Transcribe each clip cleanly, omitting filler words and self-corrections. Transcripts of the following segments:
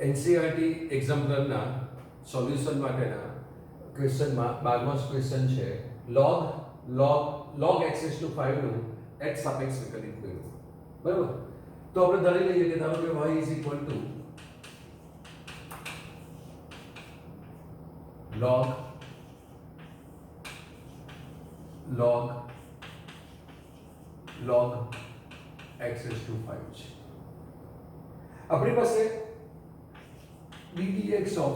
NCERT એક્ઝામ્પલરના solution માટેના ક્વેશ્ચનમાં 12મો question છે log x * 5 નું x સાપેક્ષ વિકલિત મેળવો. બરાબર? તો આપણે ધારી લઈએ કે ધારો કે y = log x * 5 છે. આપણી પાસે ddx of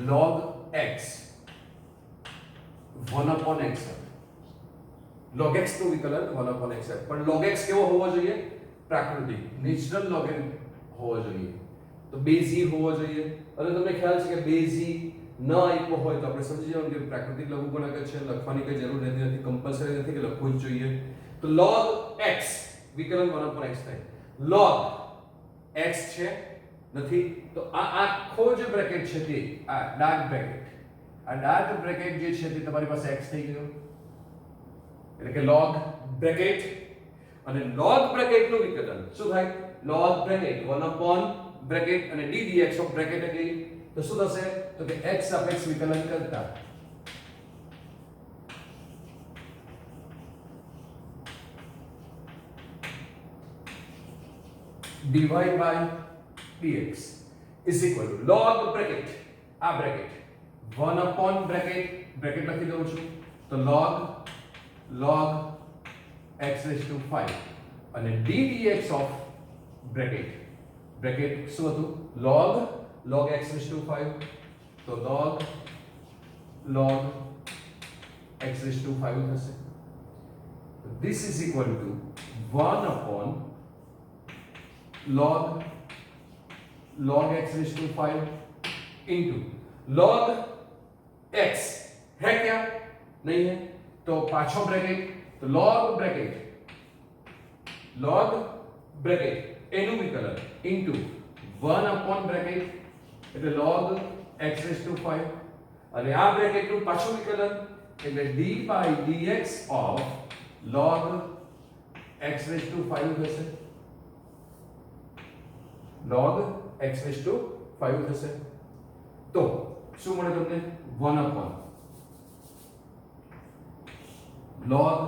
log x 1/x છે. log x નું વિકલન 1/x છે. પણ log x કેવો હોવો જોઈએ? પ્રાકૃતિક, નેચરલ log n હોવો જોઈએ. તો બેઝ e હોવો જોઈએ. અને તમને ખ્યાલ છે કે બેઝ e ન આપ્યો હોય તો આપણે સમજી જવાનું કે પ્રાકૃતિક લઘુગુણક છે, લખવાની કઈ જરૂર નથી, કમ્પલસરી નથી કે લખવું જ જોઈએ. તો log x વિકલન 1/x થાય. log x છે નથી તો આ આખો જે બ્રેકેટ છે તે આ ડાર્ક બ્રેકેટ જે છે તે તમારી પાસે x થઈ ગયો. એટલે કે log બ્રેકેટ અને log બ્રેકેટ નું વિકલન શું થાય? log બ્રેકેટ 1/બ્રેકેટ અને ddx ઓફ બ્રેકેટ એટલે તો શું થશે? તો કે x સાપેક્ષ વિકલન કરતા dy by dx is equal to log bracket આ bracket 1/bracket લખી દઉં છું તો log x raised to 5 અને ddx of bracket શું હતું? log x raised to 5 તો log x raised to 5 થશે. This is equal to 1/log x raised to 5 into log x है क्या? नहीं है तो पांचों ब्रैकेट तो log ब्रैकेट एनु विकलन into 1/bracket એટલે log x raised to 5 અને આ બ્રેકેટ નું પાછું વિકલન એટલે d by dx of log x raised to 5 થશે. log x raised to 5 થશે. તો શું મળે તમને? 1/log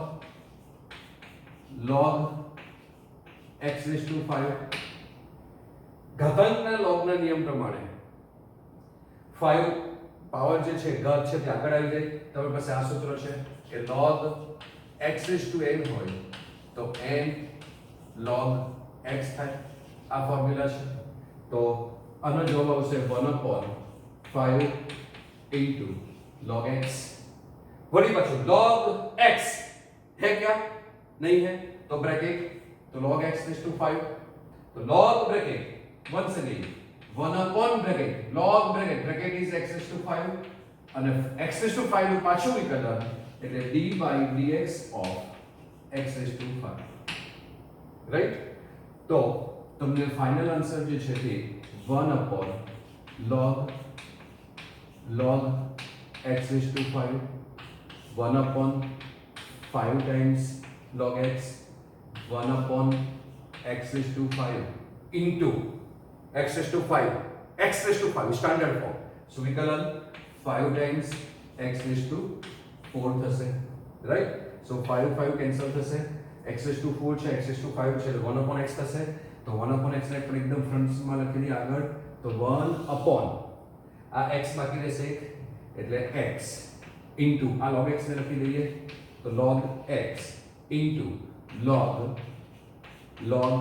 x raised to 5 ઘાતાંકના લોગના નિયમ પ્રમાણે 5 પાવર જે છે ઘાત છે તે આગળ આવી જાય. તમારી પાસે આ સૂત્ર છે કે log x raised to n હોય તો n log x થાય. આ ફોર્મ્યુલા છે. તો આનો જવાબ આવશે 1/5 into log x. वही बच्चों log x है क्या? नहीं है तो ब्रैकेट तो log x raised to 5 तो log bracket once again 1/bracket log bracket is x raised to 5 અને x raised to 5 નું પાછું વિકલન એટલે d by dx of x raised to 5 right. તો તમને ફાઇનલ આન્સર જે છે તે 1/log x raised to 5 1/5 times log x 1/x raised to 5 into x raised to 5 standard form. So विकलन 5 times x raised to 4 થશે right. So 5 cancel થશે. x raised to 4 છે, x raised to 5 છે, 1/x થશે. તો 1/x ને પણ એકદમ ફ્રન્ટ માં લખી દઈએ આગળ તો 1/ આ x બાકી રહેશે એટલે x into આ log x ને લખી દઈએ તો log x into log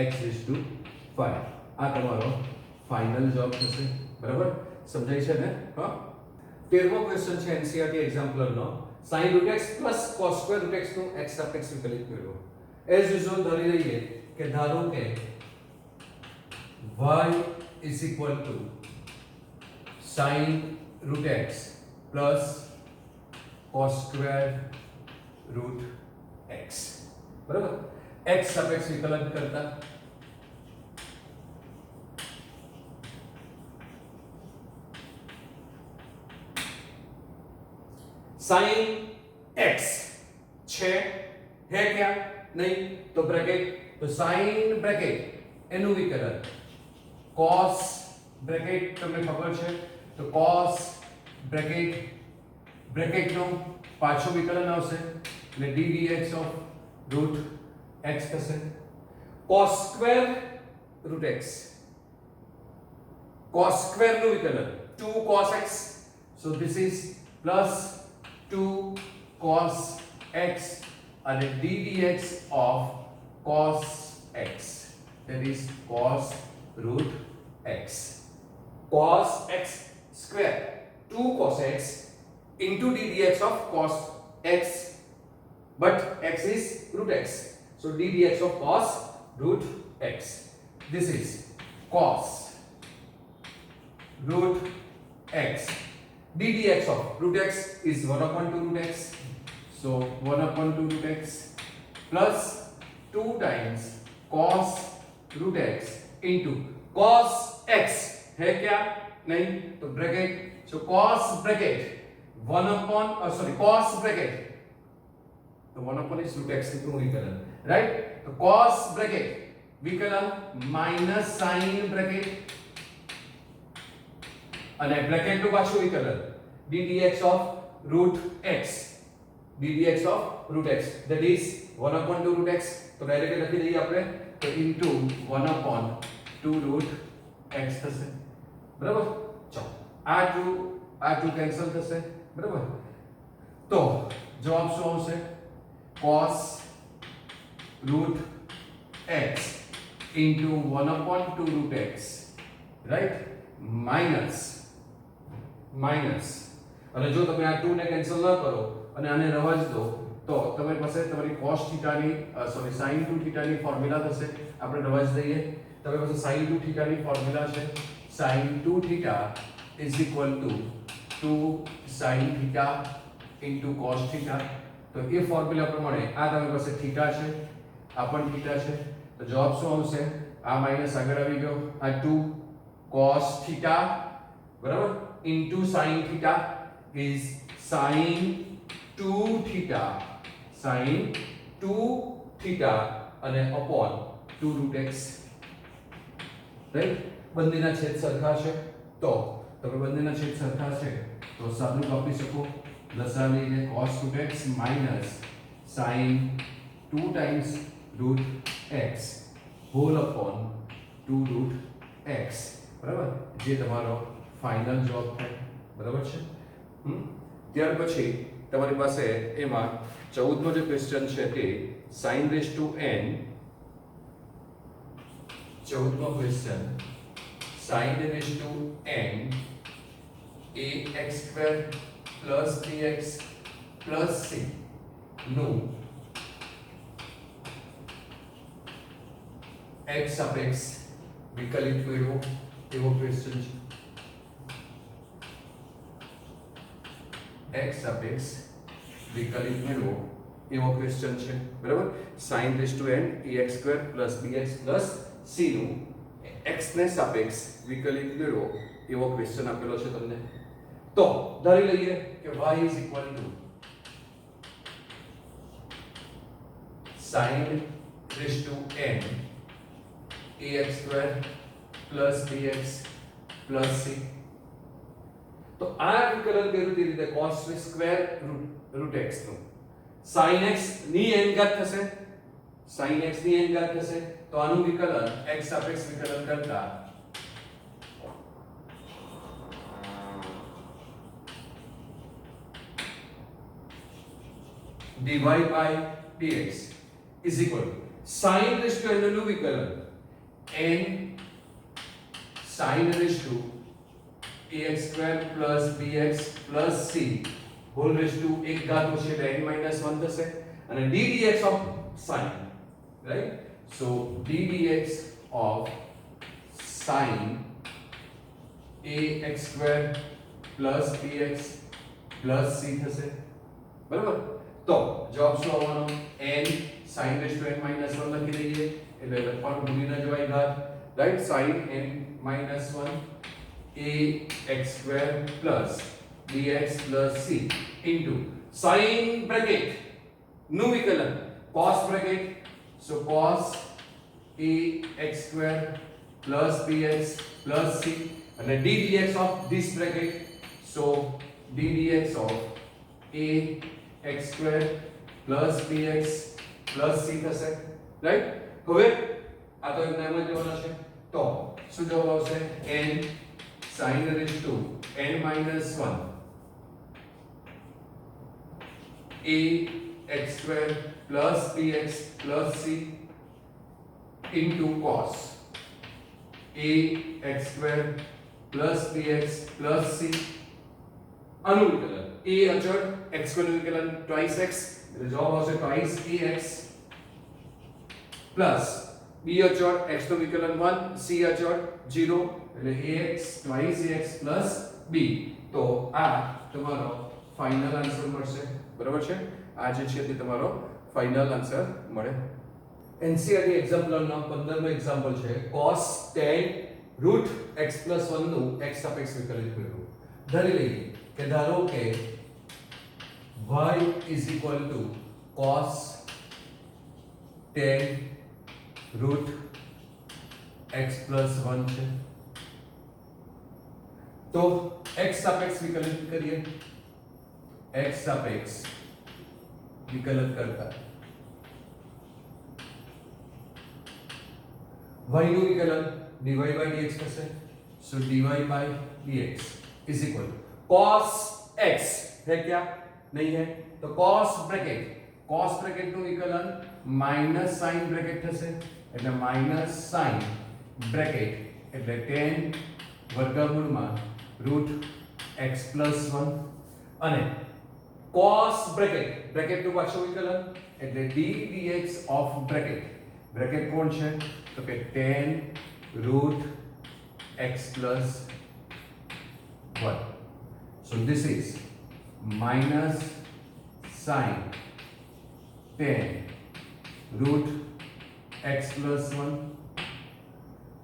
x raised to 5 આ તમારો ફાઇનલ જવાબ થશે. બરાબર સમજાય છે ને? હા. 13મો ક્વેશ્ચન છે NCERT એક્ઝામ્પલરનો sin √x + cos square √x નું x સાપેક્ષ વિકલિત મેળવો. એઝ યુઝ્યુઅલ ધરી લઈએ કે ધારો કે y is equal to sin √x plus cos square √x. બરાબર? x સાપેક્ષ વિકલન કરતા sin x છે है क्या? नहीं तो ब्रैकेट तो sin ब्रैकेट એનું વિકલન cos બ્રેકેટ તમને ખબર છે તો cos બ્રેકેટ નું પાછું વિકલન આવશે એટલે d dx of root x થશે cos square root x cos square નું વિકલન 2 cos x so this is plus 2 cos x and d dx of cos x that is cos root x cos x square 2 cos x into d dx of cos x but x is root x so d dx of cos root x this is cos root x d dx of root x is 1 upon 2 root x so 1 upon 2 root x plus 2 times cos root x into cos x है क्या नहीं तो bracket so cos bracket 1 upon cos bracket तो 1 upon is root x નું વિકલન right તો cos bracket વિકલન minus sin bracket અને બ્રેકેટ નું પાછું વિકલન d dx of root x d dx of root x that is 1 upon 2 root x તો ડાયરેક્ટ લખી દઈએ આપણે તો into 1 upon 2 root x થશે બરાબર ચલો આ 2 કેન્સલ થશે બરાબર તો જવાબ શું આવશે cos root x into 1 upon 2 root x right minus અને જો તમે આ 2 ને કેન્સલ ન કરો અને આને રહેવા જ દો તો તમારી પાસે તમારી cos θ ની sin 2 θ ની ફોર્મ્યુલા થશે આપણે રહેવા જ દઈએ તમારી પાસે sin 2 θ ની ફોર્મ્યુલા છે sin 2 θ is equal to 2 sin θ into cos θ તો એ ફોર્મ્યુલા પ્રમાણે આ તમારી પાસે θ છે આ પણ θ છે તો જવાબ શું આવશે આ માઈનસ આગળ આવી ગયો આ 2 cos θ બરાબર into sin θ is sin 2 θ અને upon 2 root x રાઈટ બંનેના છેદ સરખા છે તો તમે બંનેના છેદ સરખા છે તો સાદું આપી શકો લસા લઈને cos root x minus sin 2 times root x whole upon 2 root x બરાબર જે તમારો ફાઇનલ જવાબ થાય બરાબર છે ત્યાર પછી તમારી પાસે એમાં 14મો જે ક્વેશ્ચન છે તે sin raised to n 14મો question sin raised to n ax square plus bx plus c નું x સાપેક્ષ વિકલિત મેળવો એવો ક્વેશ્ચન છે x સાપેક્ષ વિકલિત મેળવો એવો ક્વેશ્ચન છે બરાબર sin raised to n ax square plus bx plus c નું x ને સાપેક્ષ વિકલિત મેળવો એવો ક્વેશ્ચન આપેલો છે તમને તો ધારી લઈએ કે y is equal to sin raised to n ax square plus bx plus c તો આ વિકલન કર્યું તે રીતે cos square root x નું sin x ની n ઘાત થશે sin x ની n ઘાત થશે તો આનું વિકલન x સાપેક્ષ વિકલન કરતા dy by dx is equal to sin raised to n નું વિકલન n sin raised to ax square plus bx plus c whole raised to એક ઘાત હશે એટલે n minus 1 થશે અને d dx of sin right so d dx of sin ax square plus bx plus c થશે બરાબર તો જવાબ શું આવવાનો n sin raised to n minus 1 લખી દઈએ એટલે લખવાનું ભૂલી ન જવાય ઘાત right sin n minus 1 ax square plus bx plus c into sin bracket નું વિકલન cos bracket so cos ax square plus bx plus c અને d dx of this bracket. So d dx of ax square plus bx plus c થશે, right. હવે આ તો એમને એમ જ લેવાના છે, તો શું જવાબ આવશે? n sin raised to n minus 1 ax square plus bx plus c into cos ax square plus bx plus c આનું વિકલન a અચળ x નું વિકલન twice x એટલે જવાબ આવશે twice ax પ્લસ b અચળ x નું વિકલન 1 c અચળ 0 એટલે ax twice ax plus b. તો આ તમારો ફાઇનલ આન્સર મળશે, બરાબર છે? આ જે છે તે તમારો ફાઇનલ આન્સર મળે. NCERT એક્ઝામ્પલનો 15મો એક્ઝામ્પલ છે cos tan route x plus 1 નું x સાપેક્ષ વિકલિત કરવું. ધારી લઈએ કે ધારો કે y is equal to cos tan route x plus 1 છે, તો x સાપેક્ષ વિકલિત કરીએ. x સાપેક્ષ વિકલિત કરતા y નું વિકલન dy by dx થશે. So dy by dx is equal to cos x है क्या? नहीं है, तो cos ब्रैकेट નું विकलन माइनस sin ब्रैकेट થશે એટલે માइनस sin ब्रैकेट એટલે tan વર્ગમૂળમાં રૂટ x plus 1 અને cos ब्रैकेट નું પાછું વિકલન એટલે d dx of ब्रैकेट કોણ છે? તો કે tan root x plus 1. So this is minus sin tan root x plus 1.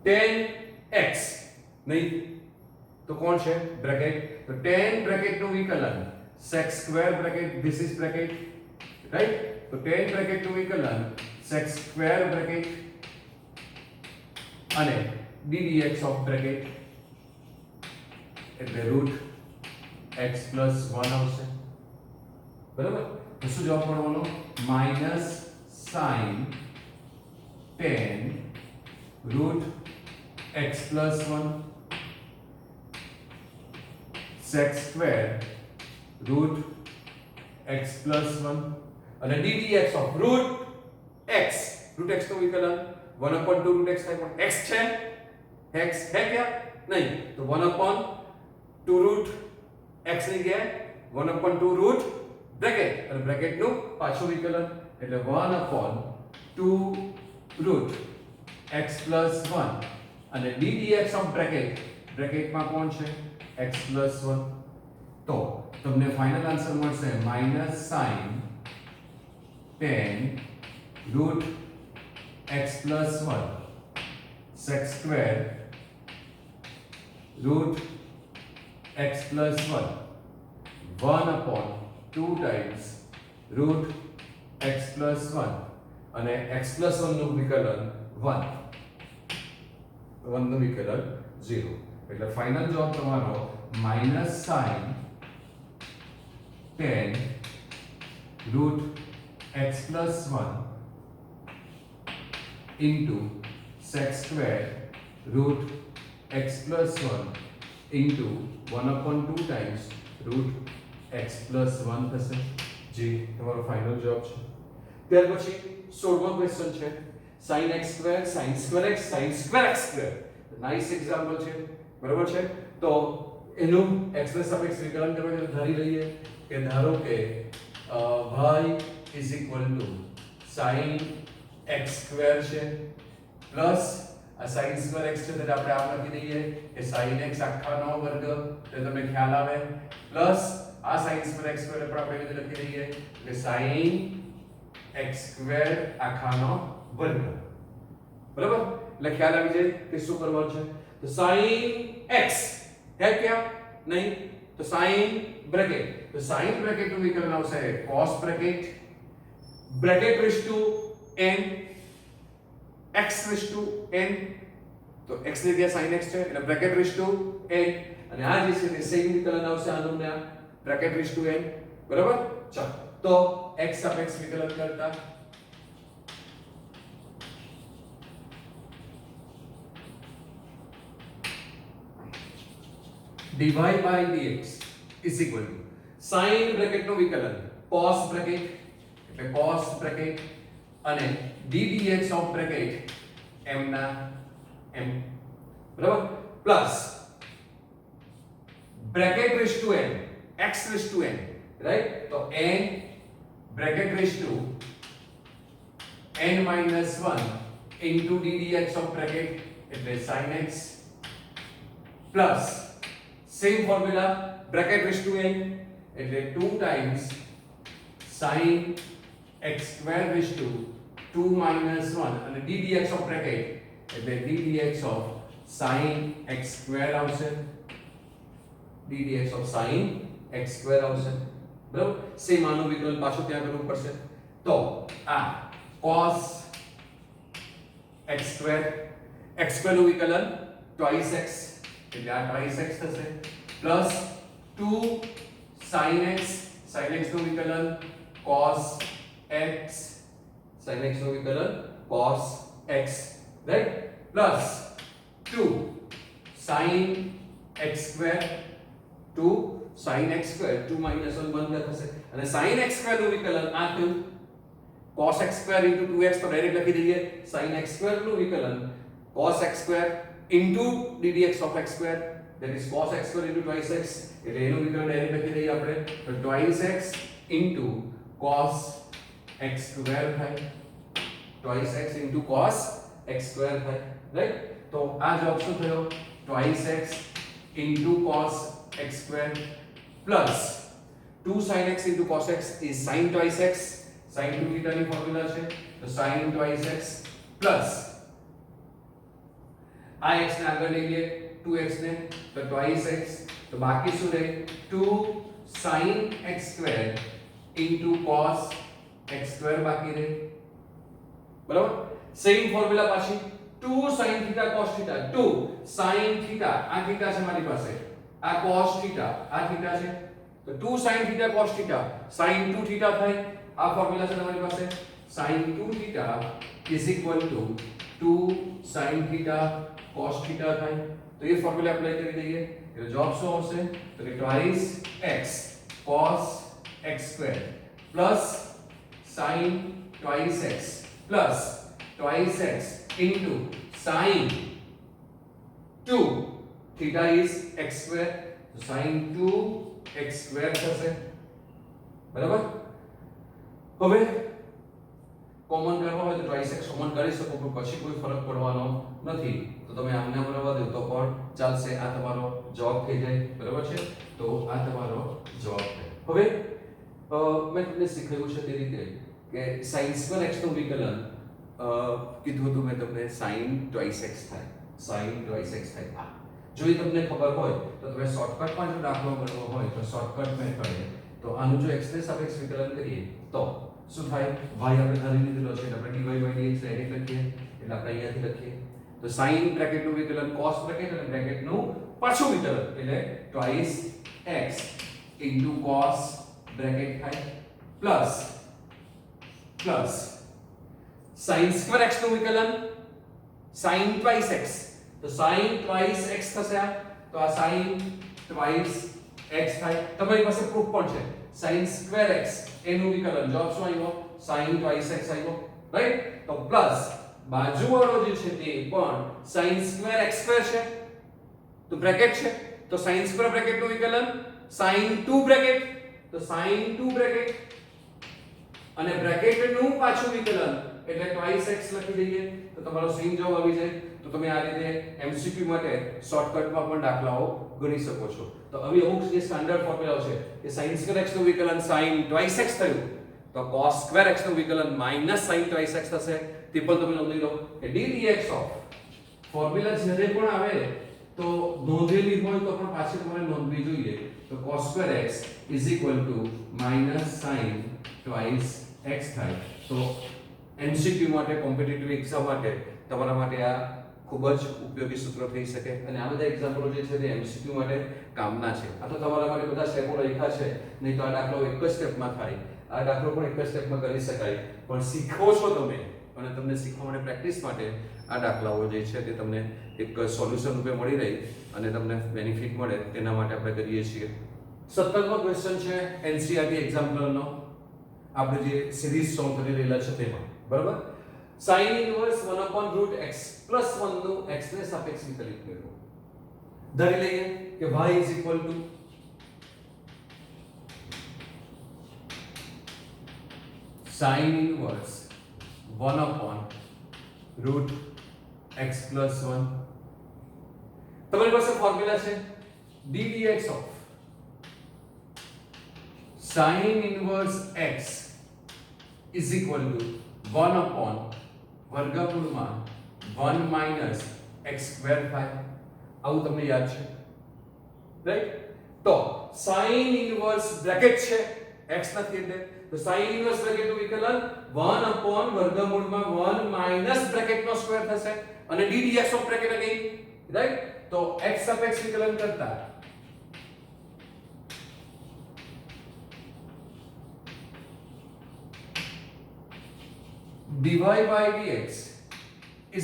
tan x नहीं तो कौन છે? ब्रैकेट. तो tan ब्रैकेट નું વિકલન sec square bracket, this is bracket, right? तो tan ब्रैकेट નું વિકલન sec square ब्रैकेट અને d dx of bracket એટલે રૂટ x plus 1 આવશે, બરાબર? તો શું જવાબ મળવાનો? Minus sin tan route x plus 1 sec square root x plus 1 અને d dx of root x નું વિકલન 1/2 रूट x है, कौन x है? x है क्या? नहीं, तो 1/2 रूट x नहीं गया 1/2 रूट ब्रैकेट और ब्रैकेट નું પાછું વિકલન એટલે 1/2 રૂટ x plus 1 અને d dx of બ્રેકેટમાં કોણ છે? x plus 1. તો તમને ફાઇનલ આન્સર મળશે minus sin tan route x plus 1 sec square root x plus 1 1/2 times root x plus 1 અને x plus 1 નું વિકલન 1 નું વિકલન 0 એટલે ફાઇનલ જવાબ તમારો minus sin tan root x plus 1 into sec square root x plus 1 into 1/2 times root x plus 1 થશે. જે તમારો ફાઇનલ જવાબ છે. ત્યાર પછી 16મો ક્વેશ્ચન છે sin x square sin square x sin square x square. Nice example છે, બરાબર છે? તો એનું x ના સાપેક્ષ વિકલન કરવા ધારી લઈએ કે ધારો કે y is equal to sin x square છે પ્લસ આ sin square x છે એટલે આપણે આમ લખી દઈએ કે sin x આખાનો વર્ગ, તો તમને ખ્યાલ આવે, પ્લસ આ sin square x square પણ આપણે રીતે લખી દઈએ એટલે sin x square આખાનો વર્ગ, બરાબર? એટલે ખ્યાલ આવી જાય કે શું કરવાનું છે. તો sin x है क्या? नहीं, तो sin ब्रैकेट, तो sin ब्रैकेट નું વિકલન આવશે cos bracket raise to n x raise to n, તો x ની જગ્યાએ sin x છે એટલે બ્રેકેટ રેઝ ટુ n, અને આ જે છે તે સેમ વિકલન આવશે આનું ને બ્રેકેટ રેઝ ટુ n, બરાબર. ચાલો તો x સાપેક્ષ વિકલન કરતા dy by dx is equal to sin bracket નું વિકલન cos બ્રેકેટ એટલે cos બ્રેકેટ અને ddx ઓફ બ્રેકેટ m ના m, બરાબર, plus bracket raise to n x raise to n, right, તો n bracket raise to n minus 1 into ddx of bracket એટલે sin x plus same formula bracket raised to n એટલે 2 times sin x square raised to 2 minus 1 અને ddx of bracket એટલે ddx of sin x square આવશે, ddx of sin x square આવશે, બરાબર. Same આનું વિકલન પાછું ત્યાં કરવું પડશે, તો આ cos x square નું વિકલન twice x એટલે આ twice x થશે, પ્લસ 2 sin x નું વિકલન cos x નું વિકલન cos x, right, plus 2 sin x square 2 sin x square 2 minus 1 બંધ થશે અને sin x square નું વિકલન આ થયું cos x square into 2x, તો ડાયરેક્ટ લખી દઈએ sin x square નું વિકલન cos x square into ddx of x square, that is cos x square into twice x, એટલે એનું વિકલન ડાયરેક્ટ લખી દઈએ આપણે, તો twice x into cos x square થાય, twice x into cos x square થાય, રાઈટ. તો આ જવાબ શું થયો, twice x into cos x square plus 2 sin x into cos x is sin twice x, sin 2 theta ની formula છે, તો sin twice x plus આ x ને આગળ લઈ લઈએ 2x ને, તો twice x, તો બાકી શું રહે 2 sin x square into cos x square બાકી રહે, બરાબર. સેમ ફોર્મ્યુલા પાછી 2 sin theta cos theta, 2 sin theta આ theta છે મારી પાસે, આ cos theta આ theta છે, તો 2 sin theta cos theta sin 2 theta થાય, આ ફોર્મ્યુલા છે તમારી પાસે, sin 2 theta is equal to 2 sin theta cos theta થાય, તો એ ફોર્મ્યુલા એપ્લાય કરી દઈએ એટલે જવાબ શું આવશે, તો કે twice x cos x square plus sin twice x plus twice x into sin 2 theta is x square, so sin 2 x square થશે, બરાબર. હવે કોમન કરવા હોય તો twice x કોમન કરી શકો, પણ પછી કોઈ ફરક પડવાનો નથી, તો તમે આમને બનાવવા દો તો પણ ચાલશે, આ તમારો જવાબ થઈ જાય, બરાબર છે. તો આ તમારો જવાબ છે. હવે મેં તમને શીખવ્યું છે તે રીતે કે sin square x નું વિકલન કીધું હતું મેં તમને sin twice x થાય, sin twice x થાય. જો એ તમને ખબર હોય તો તમે શોર્ટકટમાં જો દાખલો ગણવો હોય તો શોર્ટકટ મેં કરીએ, તો આનું જો x ને સાપેક્ષ વિકલન કરીએ તો શું થાય, y આપણે ધારી લીધેલો છે એટલે આપણે dy by dx ડાયરેક્ટ લખીએ, એટલે આપણે અહીંયાથી લખીએ, તો sin બ્રેકેટ નું વિકલન cos બ્રેકેટ અને બ્રેકેટ નું પાછું વિકલન એટલે twice x into cos bracket થાય, પ્લસ sin square x નું વિકલન sin twice x, તો sin twice x થશે, તો આ sin twice x થાય, તમારી પાસે પ્રૂફ પણ છે, sin square x એનું વિકલન જવાબ શું આવ્યો, sin twice x આવ્યો, રાઈટ. તો પ્લસ બાજુવાળો જે છે તે પણ sin square x square છે, તો બ્રેકેટ છે, તો sin square બ્રેકેટ નું વિકલન sin 2 બ્રેકેટ, તો sin 2 બ્રેકેટ અને બ્રેકેટ નું પાછું વિકલન એટલે twice x લખી દઈએ, તો તમારો સેમ જવાબ આવી જાય. તો તમે આ રીતે MCQ માટે શોર્ટકટમાં પણ દાખલાઓ ગણી શકો છો. તો હવે અમુક જે સ્ટાન્ડર્ડ ફોર્મ્યુલા છે કે sin square x નું વિકલન sin twice x થયું, તો cos square x નું વિકલન minus sin twice x થશે, તે પણ તમે નોંધી લો કે ddx ઓફ ફોર્મ્યુલા જ્યારે પણ આવે તો નોંધેલી હોય તો પણ પાછી તમારે નોંધવી જોઈએ, તો cos square x is equal to minus sin twice x થાય. તો MCQ માટે કોમ્પિટિટિવ એક્ઝામ માટે તમારા માટે આ ખૂબ જ ઉપયોગી સૂત્ર થઈ શકે અને આ બધા એક્ઝામ્પલો જે છે તે એમસીક્યુ માટે કામના છે. આ તો તમારા માટે બધા સ્ટેપો લખ્યા છે, નહીં તો આ દાખલો એક જ સ્ટેપમાં થાય. આ દાખલો પણ એક જ સ્ટેપમાં કરી શકાય, પણ શીખો છો તમે અને તમને શીખવા માટે પ્રેક્ટિસ માટે આ દાખલાઓ જે છે તે તમને એક સોલ્યુશન રૂપે મળી રહી અને તમને બેનિફિટ મળે તેના માટે આપણે કરીએ છીએ. 17મો ક્વેશ્ચન છે એનસીઈઆરટી એક્ઝામ્પલનો, આપણે જે સિરીઝ સોલ્વ કરી રહેલા છે તેમાં, બરાબર. sin ઇન્વર્સ 1/√x + 1 નું x ને સાપેક્ષ વિકલિત મેળવો. ધારી લઈએ કે y = sin ઇન્વર્સ 1/√x + 1. તમારી પાસે ફોર્મ્યુલા છે d dx of sin inverse x = 1/વર્ગમૂળમાં 1 - x² થાય. આવું તમને યાદ છે, રાઈટ? તો sin ઇન્વર્સ બ્રેકેટ છે, x નથી એટલે, તો sin ઇન્વર્સ બ્રેકેટ નું વિકલન 1/વર્ગમૂળમાં 1 - બ્રેકેટનો સ્ક્વેર થશે અને d dx of bracket again, right? તો x સાપેક્ષ વિકલન કરતા dy by dx =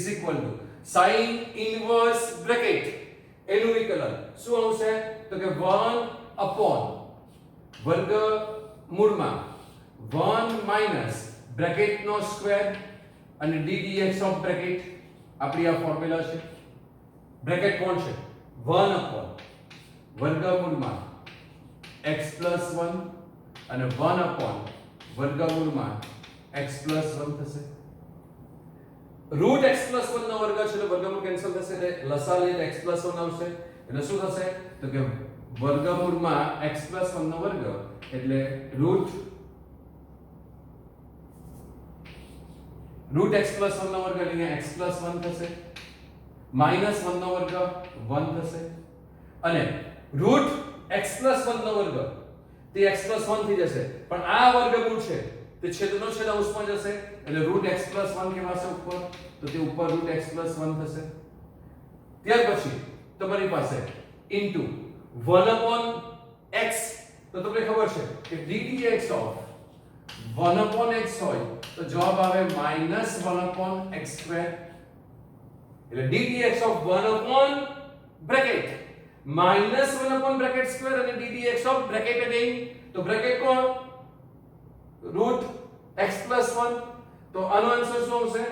sin inverse bracket એનું વિકલન શું આવશે? તો કે 1/વર્ગમૂળમાં 1 - બ્રેકેટનો સ્ક્વેર અને d dx ઓફ બ્રેકેટ. આપણી આ ફોર્મ્યુલા છે. બ્રેકેટ કોણ છે? 1/વર્ગમૂળમાં x + 1 અને 1/વર્ગમૂળમાં x + 1 થશે. √x + 1 નો વર્ગ છે એટલે વર્ગમૂળ કેન્સલ થશે એટલે લસા લઈને x + 1 આવશે. એટલે શું થશે? તો કે વર્ગમૂળમાં x + 1 નો વર્ગ એટલે √x + 1 નો વર્ગ એટલે x + 1 થશે. -1 નો વર્ગ 1 થશે અને √x + 1 નો વર્ગ તે x + 1 થઈ જશે, પણ આ વર્ગમૂળ છે તે છેદનો છેદ અંશમાં જશે એટલે √x + 1 કેવાશે ઉપર, તો તે ઉપર √x + 1 થશે. ત્યાર પછી તમારી પાસે ઇન્ટુ 1/x, તો તમને ખબર છે કે d dx ઓફ 1/x હોય તો જવાબ આવે -1/x². એટલે d dx ઓફ 1 બ્રેકેટ -1/બ્રેકેટ સ્ક્વેર અને d dx of bracket again, તો બ્રેકેટ કોણ? √x + 1. તો આનો આન્સર શું આવશે?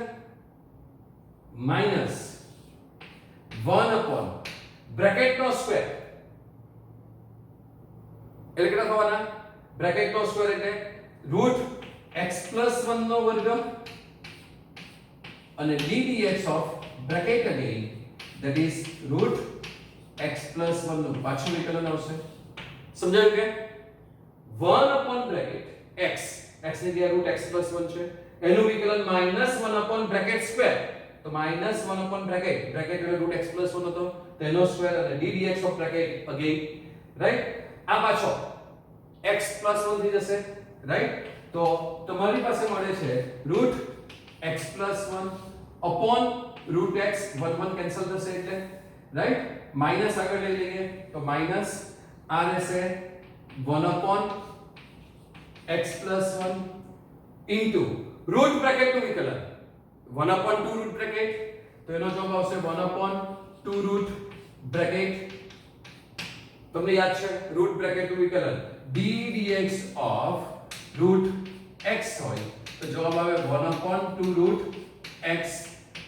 -1 બ્રેકેટનો સ્ક્વેર એટલે કેટલા થવાના? બ્રેકેટનો સ્ક્વેર એટલે √x + 1 નો વર્ગ અને d dx of bracket again that is √x + 1 નું પાછું વિકલન આવશે. સમજાયું કે 1/બ્રેકેટ x ની જગ્યાએ √x + 1 છે એનું વિકલન -1/બ્રેકેટ સ્ક્વેર, તો -1/બ્રેકેટ એટલે √x + 1 હતો તેનો સ્ક્વેર અને d dx of bracket again, right? આ પાછો x + 1 થઈ જશે, રાઈટ? તો તમારી પાસે મળે છે √x + 1 upon √x, 1 કેન્સલ થશે એટલે, રાઈટ? માઈનસ આગળ લઈ લઈએ તો માઈનસ આ રહેશે 1/x + 1 ઇન્ટુ રૂટ બ્રેકેટ નું વિકલન 1/2 રૂટ બ્રેકેટ, તો એનો જવાબ આવશે 1/2 રૂટ બ્રેકેટ. તમને યાદ છે રૂટ બ્રેકેટ નું વિકલન d dx ઓફ √x હોય તો જવાબ આવે 1/2 રૂટ x.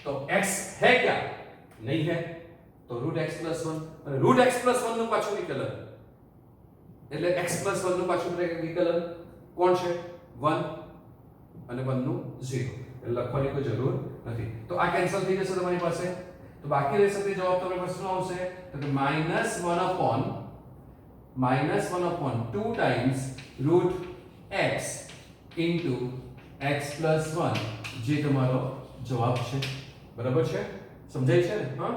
तो x है क्या? नहीं है, तो √x + 1 અને √x + 1 નું પાછું વિકલન એટલે x + 1 નું પાછું વિકલન કોણ છે? 1 અને 1 નું 0, એટલે લખવાની કોઈ જરૂર નથી. તો આ કેન્સલ થઈ જશે તમારી પાસે, તો બાકી રહેશે તે જવાબ તમારી પાસે શું આવશે? તો કે -1/2 ટાઈમ્સ √x ઇન્ટુ x + 1 જે તમારો જવાબ છે. બરાબર છે? સમજાય છે ને? હા.